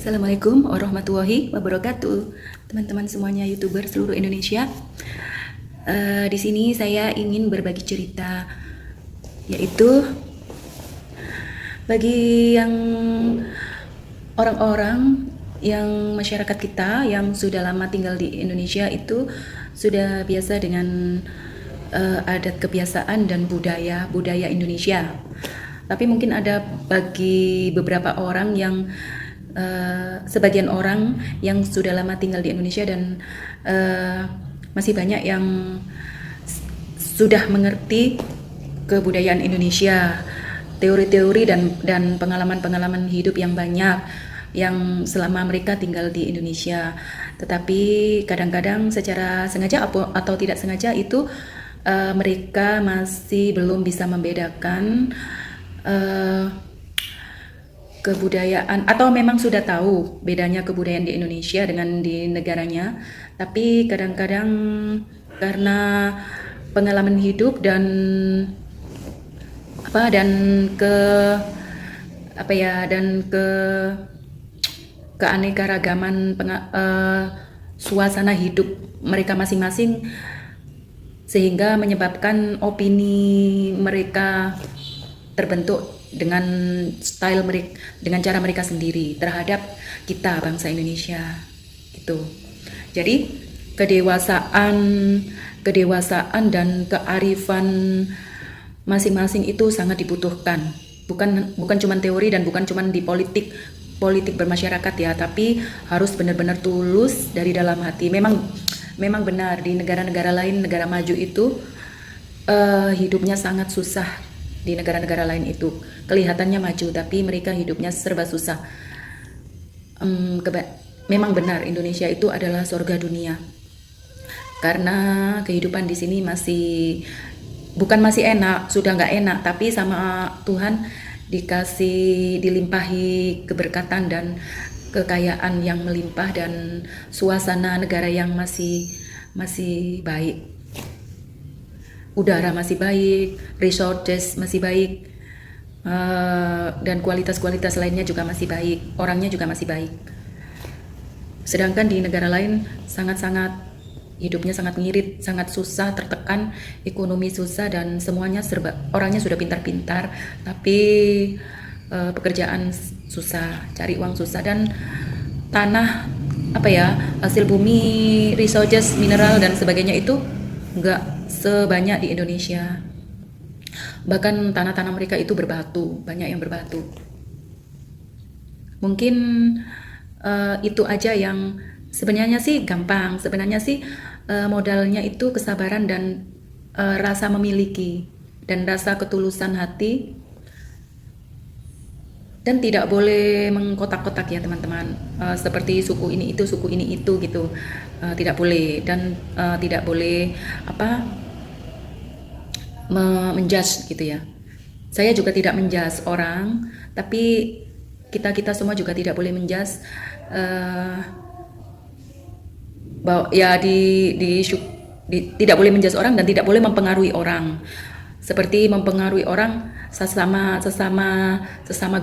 Assalamualaikum warahmatullahi wabarakatuh, teman-teman semuanya YouTuber seluruh Indonesia. Di sini saya ingin berbagi cerita, yaitu bagi yang orang-orang yang masyarakat kita yang sudah lama tinggal di Indonesia itu sudah biasa dengan adat kebiasaan dan budaya Indonesia. Tapi mungkin ada bagi beberapa orang yang sebagian orang yang sudah lama tinggal di Indonesia dan masih banyak yang sudah mengerti kebudayaan Indonesia, teori-teori dan pengalaman-pengalaman hidup yang banyak yang selama mereka tinggal di Indonesia. Tetapi kadang-kadang secara sengaja atau tidak sengaja itu mereka masih belum bisa membedakan kebudayaan, atau memang sudah tahu bedanya kebudayaan di Indonesia dengan di negaranya, tapi kadang-kadang karena pengalaman hidup dan keanekaragaman suasana hidup mereka masing-masing, sehingga menyebabkan opini mereka terbentuk dengan style mereka, dengan cara mereka sendiri terhadap kita bangsa Indonesia gitu. Jadi kedewasaan dan kearifan masing-masing itu sangat dibutuhkan. Bukan cuma teori dan bukan cuma di politik bermasyarakat ya, tapi harus benar-benar tulus dari dalam hati. Memang benar di negara-negara lain, negara maju itu hidupnya sangat susah. Di negara-negara lain itu kelihatannya maju, tapi mereka hidupnya serba susah. Memang benar Indonesia itu adalah surga dunia, karena kehidupan di sini masih enak, sudah nggak enak, tapi sama Tuhan dilimpahi keberkatan dan kekayaan yang melimpah dan suasana negara yang masih baik. Udara masih baik, resources masih baik, dan kualitas-kualitas lainnya juga masih baik, orangnya juga masih baik. Sedangkan di negara lain hidupnya sangat ngirit, sangat susah, tertekan, ekonomi susah, dan semuanya orangnya sudah pintar-pintar, tapi pekerjaan susah, cari uang susah, dan tanah hasil bumi, resources, mineral dan sebagainya itu enggak sebanyak di Indonesia. Bahkan tanah-tanah mereka itu berbatu, banyak yang berbatu. Mungkin itu aja yang sebenarnya sih gampang. Sebenarnya sih modalnya itu kesabaran dan rasa memiliki dan rasa ketulusan hati, dan tidak boleh mengkotak-kotak ya teman-teman, seperti suku ini itu gitu. Tidak boleh, dan tidak boleh menjudge gitu ya. Saya juga tidak menjudge orang, tapi kita semua juga tidak boleh menjudge tidak boleh menjudge orang dan tidak boleh mempengaruhi orang. Seperti mempengaruhi orang sesama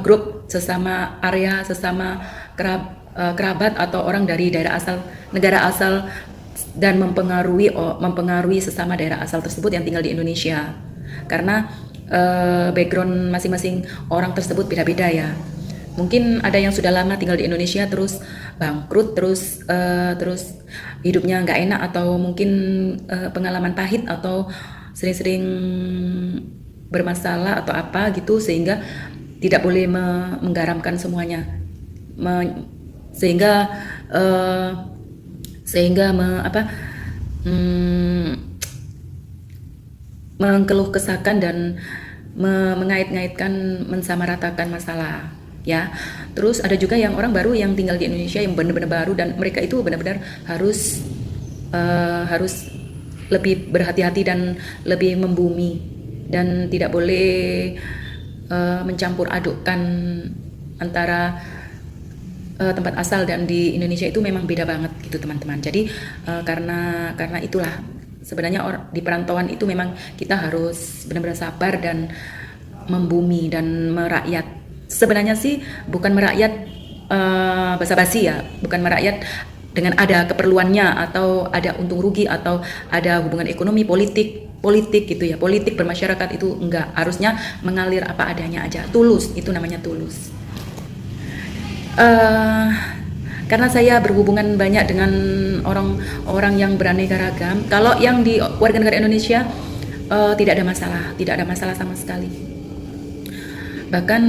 grup, sesama area, sesama kerabat atau orang dari negara asal, dan mempengaruhi sesama daerah asal tersebut yang tinggal di Indonesia, karena background masing-masing orang tersebut beda-beda ya. Mungkin ada yang sudah lama tinggal di Indonesia terus bangkrut, terus hidupnya nggak enak, atau mungkin pengalaman pahit, atau sering-sering bermasalah atau apa gitu, sehingga tidak boleh menggaramkan semuanya, mengkeluh kesahkan dan mengait-ngaitkan, mensamaratakan masalah ya. Terus ada juga yang orang baru yang tinggal di Indonesia yang benar-benar baru, dan mereka itu benar-benar harus lebih berhati-hati dan lebih membumi, dan tidak boleh mencampur adukkan antara tempat asal dan di Indonesia itu memang beda banget gitu teman-teman. Jadi karena itulah sebenarnya di perantauan itu memang kita harus benar-benar sabar dan membumi dan merakyat. Sebenarnya sih bukan merakyat basa-basi ya, bukan merakyat dengan ada keperluannya atau ada untung rugi atau ada hubungan ekonomi politik gitu ya, politik bermasyarakat itu enggak, harusnya mengalir apa adanya aja, tulus, itu namanya tulus. Karena saya berhubungan banyak dengan orang-orang yang beraneka ragam, kalau yang di warga negara Indonesia tidak ada masalah sama sekali. Bahkan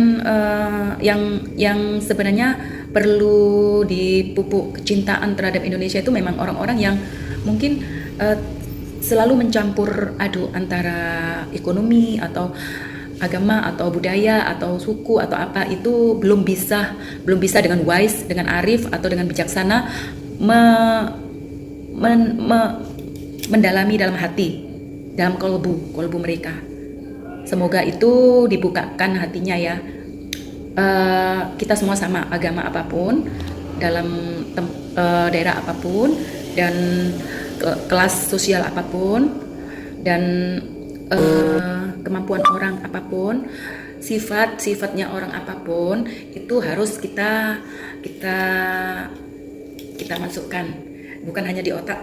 yang sebenarnya perlu dipupuk kecintaan terhadap Indonesia itu memang orang-orang yang mungkin selalu mencampur aduk antara ekonomi atau agama atau budaya atau suku atau apa, itu belum bisa dengan wise, dengan arif atau dengan bijaksana mendalami dalam hati, dalam kolbu mereka. Semoga itu dibukakan hatinya ya. Kita semua sama agama apapun, dalam daerah apapun, dan kelas sosial apapun, dan kemampuan orang apapun, sifatnya orang apapun, itu harus kita masukkan, bukan hanya di otak,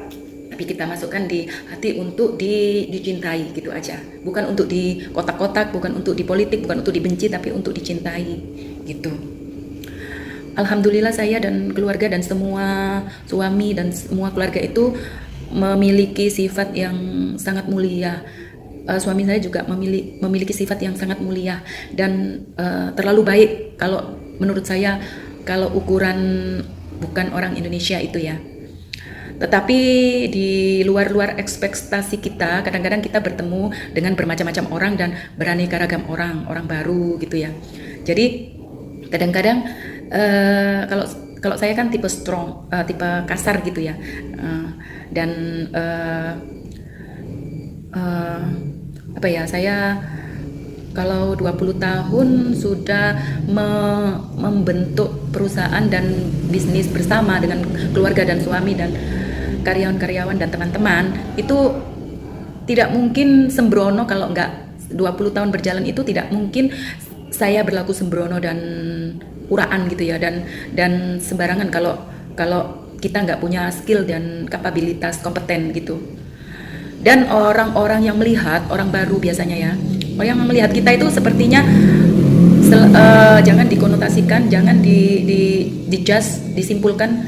tapi kita masukkan di hati untuk dicintai gitu aja, bukan untuk di kotak-kotak, bukan untuk di politik, bukan untuk dibenci, tapi untuk dicintai gitu. Alhamdulillah saya dan keluarga dan semua suami dan semua keluarga itu memiliki sifat yang sangat mulia. Suami saya juga memiliki sifat yang sangat mulia dan terlalu baik kalau menurut saya, kalau ukuran bukan orang Indonesia itu ya. Tetapi di luar ekspektasi kita, kadang-kadang kita bertemu dengan bermacam-macam orang dan beraneka ragam orang baru gitu ya. Jadi kadang-kadang kalau saya kan tipe strong, tipe kasar gitu ya, dan saya kalau 20 tahun sudah membentuk perusahaan dan bisnis bersama dengan keluarga dan suami dan karyawan-karyawan dan teman-teman, itu tidak mungkin sembrono. Kalau enggak 20 tahun berjalan itu tidak mungkin saya berlaku sembrono dan uraan gitu ya, dan sembarangan kalau kita nggak punya skill dan kapabilitas kompeten gitu. Dan orang-orang yang melihat, orang baru biasanya ya, orang yang melihat kita itu sepertinya jangan dikonotasikan, jangan di-judge, disimpulkan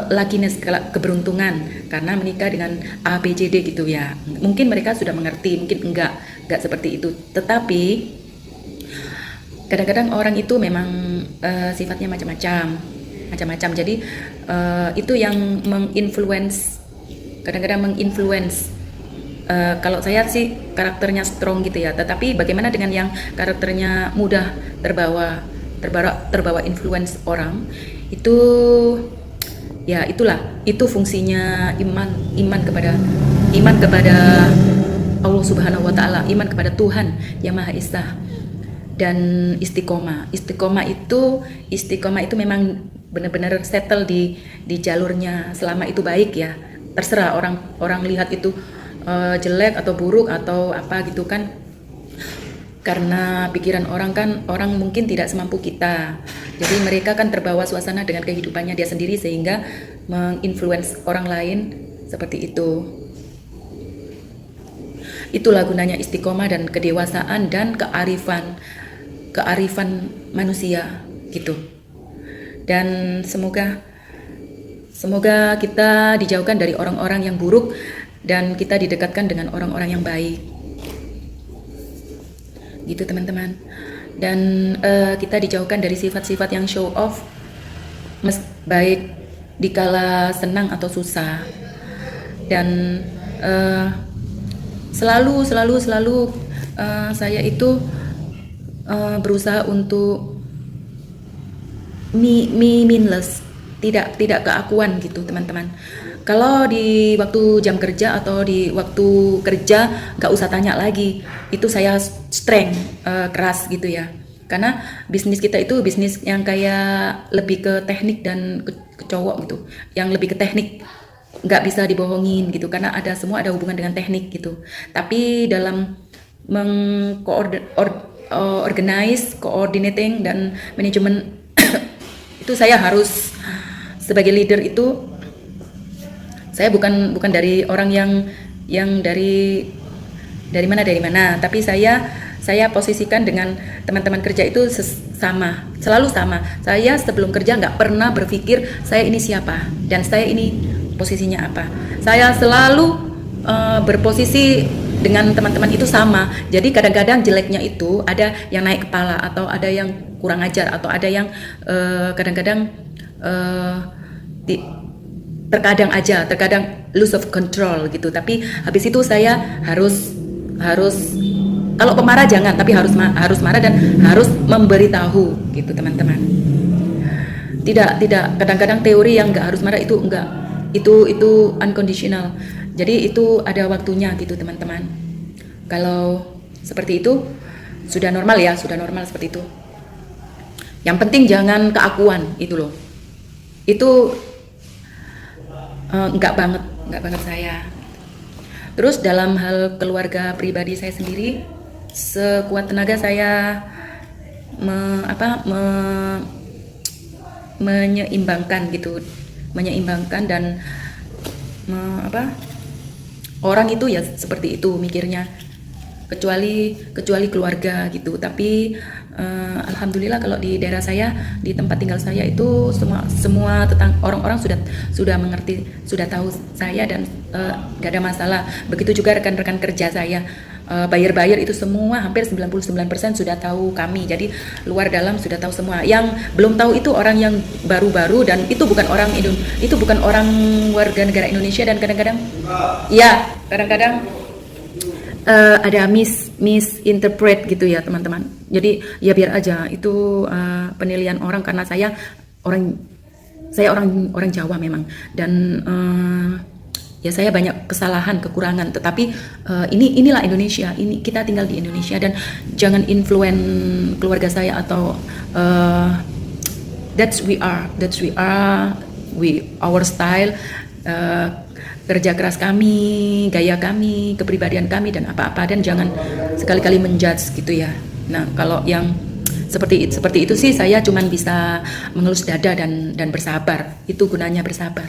luckiness, keberuntungan karena menikah dengan A, B, C, D gitu ya. Mungkin mereka sudah mengerti, mungkin enggak seperti itu. Tetapi kadang-kadang orang itu memang sifatnya macam-macam. Jadi itu yang kadang-kadang menginfluence. Kalau saya sih karakternya strong gitu ya, tetapi bagaimana dengan yang karakternya mudah terbawa influence orang, itu ya itu fungsinya iman kepada Allah Subhanahu wa taala, iman kepada Tuhan Yang Maha Esa, dan istiqomah itu memang benar-benar settle di jalurnya. Selama itu baik ya, terserah orang lihat itu jelek atau buruk atau apa gitu kan, karena pikiran orang mungkin tidak semampu kita. Jadi mereka kan terbawa suasana dengan kehidupannya dia sendiri sehingga menginfluence orang lain seperti itu. Itulah gunanya istiqomah dan kedewasaan dan kearifan manusia gitu. Dan semoga kita dijauhkan dari orang-orang yang buruk dan kita didekatkan dengan orang-orang yang baik. Gitu teman-teman. Dan kita dijauhkan dari sifat-sifat yang show off, baik dikala senang atau susah. Dan selalu saya itu berusaha untuk meaningless, tidak keakuan gitu teman-teman. Kalau di waktu jam kerja atau di waktu kerja nggak usah tanya lagi, itu saya strength, keras gitu ya. Karena bisnis kita itu bisnis yang kayak lebih ke teknik dan ke cowok gitu, yang lebih ke teknik, nggak bisa dibohongin gitu, karena semua ada hubungan dengan teknik gitu. Tapi dalam organize, coordinating dan manajemen itu saya harus sebagai leader itu, saya bukan dari orang yang dari mana, tapi saya posisikan dengan teman-teman kerja itu selalu sama. Saya sebelum kerja nggak pernah berpikir saya ini siapa dan saya ini posisinya apa. Saya selalu berposisi dengan teman-teman itu sama. Jadi kadang-kadang jeleknya itu ada yang naik kepala, atau ada yang kurang ajar, atau ada yang kadang-kadang terkadang lose of control gitu. Tapi habis itu saya harus kalau pemarah jangan, tapi harus marah dan harus memberitahu gitu teman-teman. Tidak kadang-kadang teori yang nggak harus marah itu enggak, itu unconditional. Jadi itu ada waktunya gitu teman-teman. Kalau seperti itu sudah normal seperti itu. Yang penting jangan keakuan itu loh. Itu enggak banget saya. Terus dalam hal keluarga pribadi saya sendiri, sekuat tenaga saya menyeimbangkan dan orang itu ya seperti itu mikirnya, kecuali keluarga gitu. Tapi alhamdulillah kalau di daerah saya, di tempat tinggal saya itu semua orang-orang sudah mengerti, sudah tahu saya, dan gak ada masalah. Begitu juga rekan-rekan kerja saya, buyer itu semua hampir 99% sudah tahu kami. Jadi luar dalam sudah tahu semua. Yang belum tahu itu orang yang baru-baru, dan itu bukan orang warga negara Indonesia, dan kadang-kadang ada misinterpret gitu ya teman-teman. Jadi ya biar aja itu penilaian orang, karena saya orang Jawa memang, dan ya saya banyak kesalahan, kekurangan, tetapi inilah Indonesia, ini kita tinggal di Indonesia, dan jangan influence keluarga saya atau that's we are our style, kerja keras kami, gaya kami, kepribadian kami, dan apa-apa, dan jangan sekali-kali menjudge gitu ya. Nah kalau yang seperti itu sih saya cuman bisa mengelus dada dan bersabar. Itu gunanya bersabar.